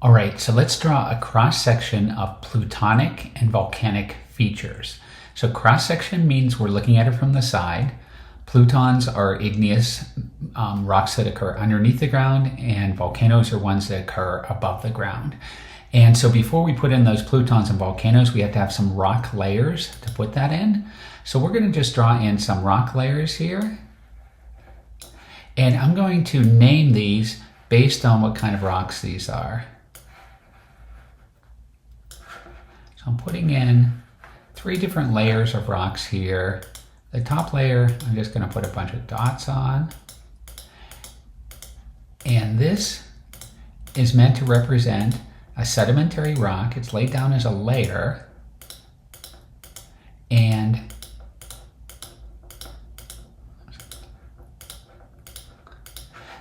All right, so let's draw a cross-section of plutonic and volcanic features. So cross-section means we're looking at it from the side. Plutons are igneous rocks that occur underneath the ground, and volcanoes are ones that occur above the ground. And so before we put in those plutons and volcanoes, we have to have some rock layers to put that in. So we're going to just draw in some rock layers here. And I'm going to name these based on what kind of rocks these are. So I'm putting in 3 different layers of rocks here. The top layer, I'm just going to put a bunch of dots on. And this is meant to represent a sedimentary rock. It's laid down as a layer. And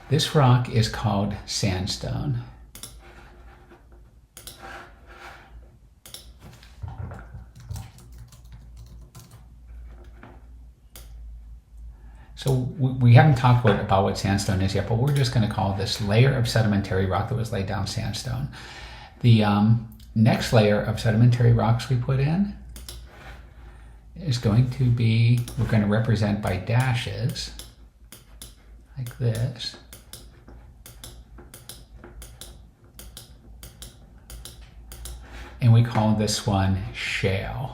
this rock is called sandstone. So we haven't talked about what sandstone is yet, but we're just going to call this layer of sedimentary rock that was laid down sandstone. The next layer of sedimentary rocks we put in is going to be, we're going to represent by dashes, like this. And we call this one shale.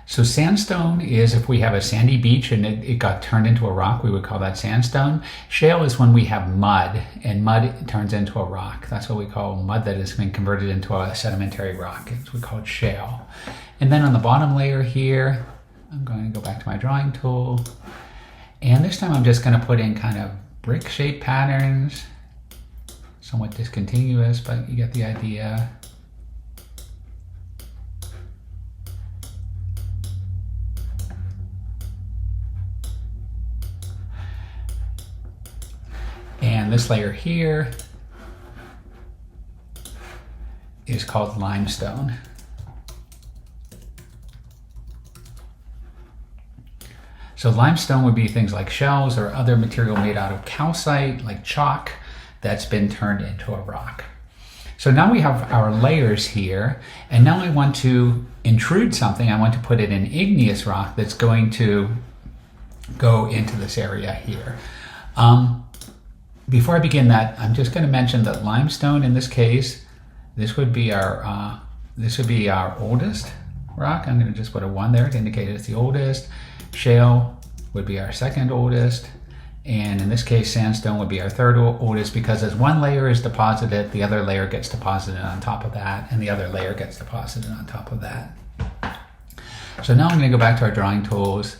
So sandstone is if we have a sandy beach and it got turned into a rock, we would call that sandstone. Shale is when we have mud, and mud turns into a rock. That's what we call mud that has been converted into a sedimentary rock. We call it shale. And then on the bottom layer here, I'm going to go back to my drawing tool. And this time I'm just going to put in kind of brick-shaped patterns, somewhat discontinuous, but you get the idea. And this layer here is called limestone. So limestone would be things like shells or other material made out of calcite, like chalk, that's been turned into a rock. So now we have our layers here, and now I want to intrude something. I want to put it in igneous rock that's going to go into this area here. Before I begin that, I'm just going to mention that limestone, in this case, this would be our oldest rock. I'm going to just put a 1 there to indicate it's the oldest. Shale would be our second oldest, and in this case, sandstone would be our third oldest, because as one layer is deposited, the other layer gets deposited on top of that, and the other layer gets deposited on top of that. So now I'm going to go back to our drawing tools.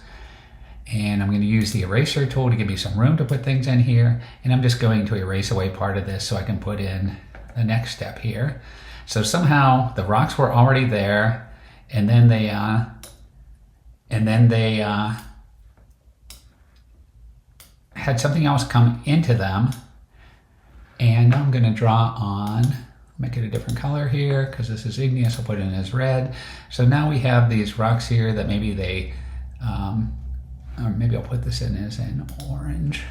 And I'm going to use the eraser tool to give me some room to put things in here. And I'm just going to erase away part of this so I can put in the next step here. So somehow the rocks were already there, and then they had something else come into them. And I'm going to draw on, make it a different color here because this is igneous. I'll put it in as red. So now we have these rocks here that maybe they or maybe I'll put this in as an orange.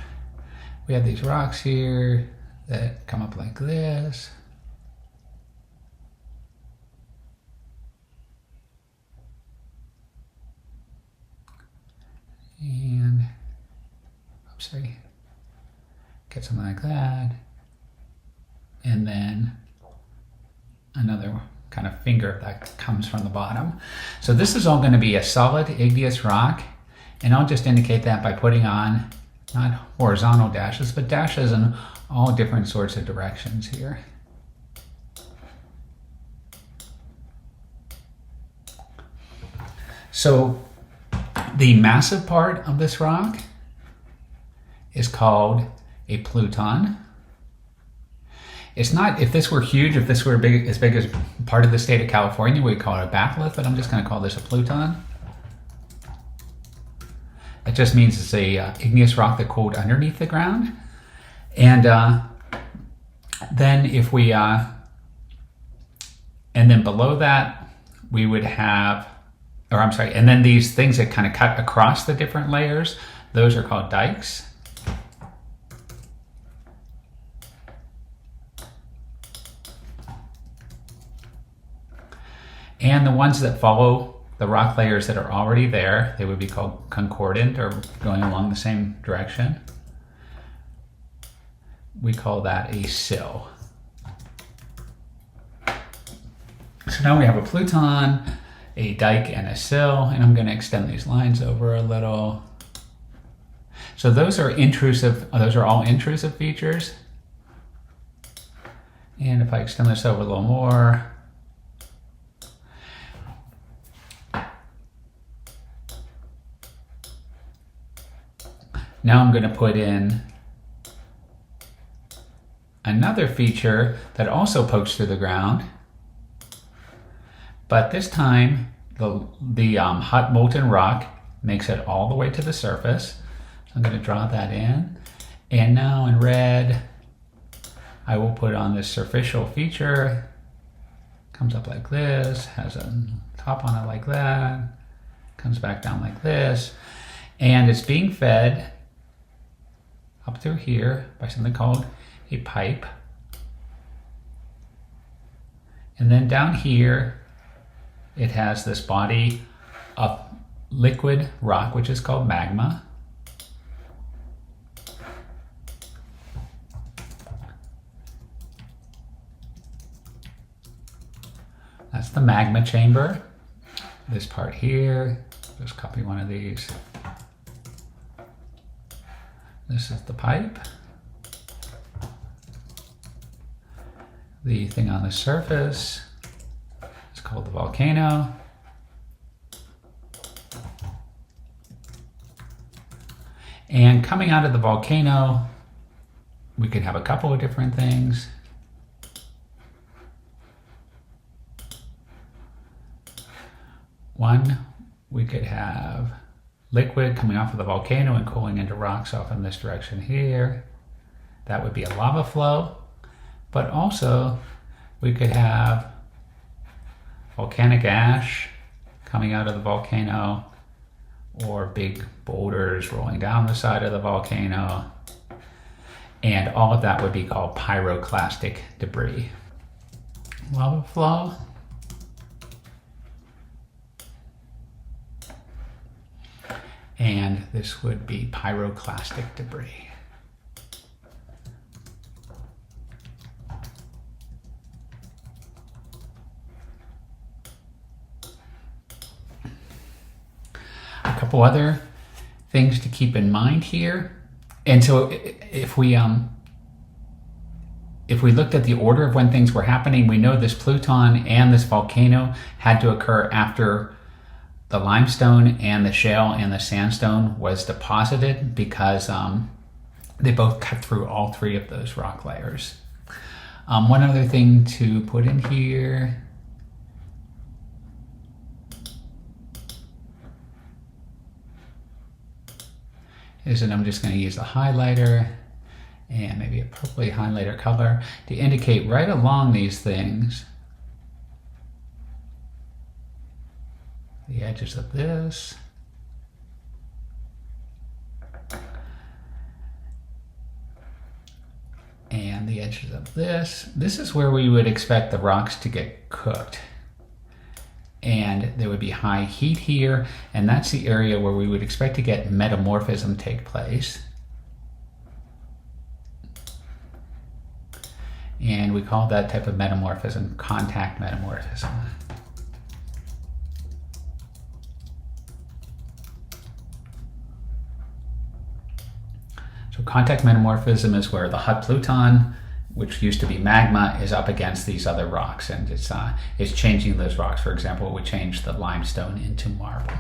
We have these rocks here that come up like this. And, oops, sorry, get something like that. And then another kind of finger that comes from the bottom. So this is all going to be a solid igneous rock. And I'll just indicate that by putting on, not horizontal dashes, but dashes in all different sorts of directions here. So the massive part of this rock is called a pluton. It's not, if this were huge, if this were as big as part of the state of California, we'd call it a batholith, but I'm just going to call this a pluton. It just means it's a igneous rock that cooled underneath the ground. And then if we, and then below that, we would have or I'm sorry, and then these things that kind of cut across the different layers, those are called dikes. And the ones that follow the rock layers that are already there, they would be called concordant, or going along the same direction. We call that a sill. So now we have a pluton, a dike, and a sill, and I'm going to extend these lines over a little. So those are intrusive, those are all intrusive features. And if I extend this over a little more, now I'm going to put in another feature that also pokes through the ground, but this time the hot molten rock makes it all the way to the surface. So I'm going to draw that in, and now in red I will put on this superficial feature. Comes up like this, has a top on it like that, comes back down like this, and it's being fed up through here by something called a pipe. And then down here, it has this body of liquid rock, which is called magma. That's the magma chamber. This part here, just copy one of these. This is the pipe. The thing on the surface is called the volcano. And coming out of the volcano, we could have a couple of different things. One, we could have liquid coming off of the volcano and cooling into rocks off in this direction here. That would be a lava flow. But also, we could have volcanic ash coming out of the volcano, or big boulders rolling down the side of the volcano. And all of that would be called pyroclastic debris. Lava flow. And this would be pyroclastic debris. A couple other things to keep in mind here. And so if we looked at the order of when things were happening, we know this pluton and this volcano had to occur after the limestone and the shale and the sandstone was deposited, because they both cut through all three of those rock layers. One other thing to put in here is that I'm just going to use the highlighter and maybe a purpley highlighter color to indicate right along these things the edges of this. And the edges of this. This is where we would expect the rocks to get cooked. And there would be high heat here, and that's the area where we would expect to get metamorphism take place. And we call that type of metamorphism contact metamorphism. So contact metamorphism is where the hot pluton, which used to be magma, is up against these other rocks, and it's changing those rocks. For example, it would change the limestone into marble.